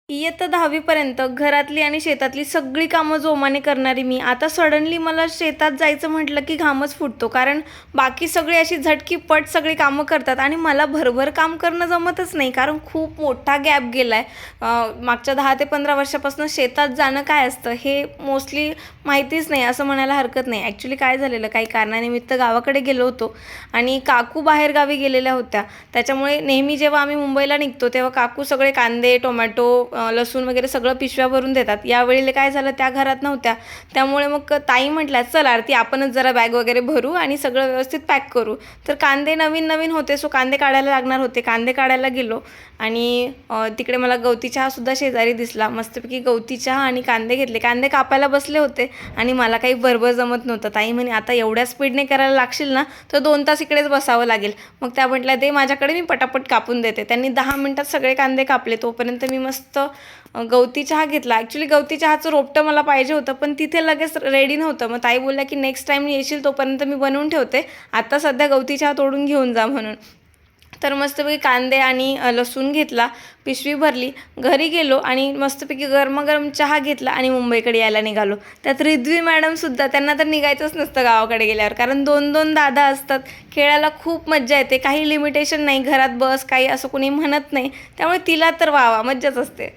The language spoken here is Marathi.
इयत्ता 10वी पर्यंत घरातली आणि शेतातली सगळी कामं जोमाने करणारी मी. आता सडनली मला शेतात जायचं म्हटलं की घामच फुटतो. कारण बाकी सगळी अशी झटकीपट सगळी कामं करतात आणि मला भरभर काम करणं जमतच नाही. कारण खूप मोठा गॅप गेला आहे. मागच्या 10 ते 15 वर्षापासून शेतात जाणं काय असतं हे मोस्टली माहितीच नाही असं म्हणायला हरकत नाही. ॲक्च्युली काय झालेलं, काही कारणानिमित्त गावाकडे गेलो होतो आणि काकू बाहेरगावी गेलेल्या होत्या. त्याच्यामुळे नेहमी जेव्हा आम्ही मुंबईला निघतो तेव्हा काकू सगळे कांदे, टोमॅटो, लसूण वगैरे सगळं पिशव्या भरून देतात. यावेळी काय झालं, त्या घरात नव्हत्या. त्यामुळे मग ताई म्हटल्या, "चल आरती, आपणच जरा बॅग वगैरे भरू आणि सगळं व्यवस्थित पॅक करू." तर कांदे नवीन नवीन होते, सो कांदे काढायला लागणार होते. कांदे काढायला गेलो आणि तिकडे मला गवती चहासुद्धा शेजारी दिसला. मस्तपैकी गवती चहा आणि कांदे घेतले. कांदे कापायला बसले होते आणि मला काही बरोबर जमत नव्हतं. ताई म्हणे, "आता एवढ्या स्पीडने करायला लागशील ना तर 2 तास इकडेच बसावं लागेल." मग त्या म्हटल्या, "दे माझ्याकडे, मी पटापट कापून देते." त्यांनी 10 मिनिटात सगळे कांदे कापले. तोपर्यंत मी मस्त गवती चहा घेतला. ॲक्च्युली गवती चहाचं रोपटं मला पाहिजे होतं, पण तिथे लगेच रेडी नव्हतं. मग ताई बोलल्या की नेक्स्ट टाईम येशील तोपर्यंत मी बनवून ठेवते, आता सध्या गवती चहा तोडून घेऊन जा म्हणून. तर मस्तपैकी कांदे आणि लसूण घेतला, पिशवी भरली, घरी गेलो आणि मस्तपैकी गरमागरम चहा घेतला आणि मुंबईकडे यायला निघालो. त्यात रिद्वी मॅडमसुद्धा, त्यांना तर निघायचंच नसतं गावाकडे गेल्यावर, कारण 2-2 दादा असतात. खेळायला खूप मज्जा येते, काही लिमिटेशन नाही, घरात बस काही असं कोणी म्हणत नाही. त्यामुळे तिला तर वाह, मज्जाच असते.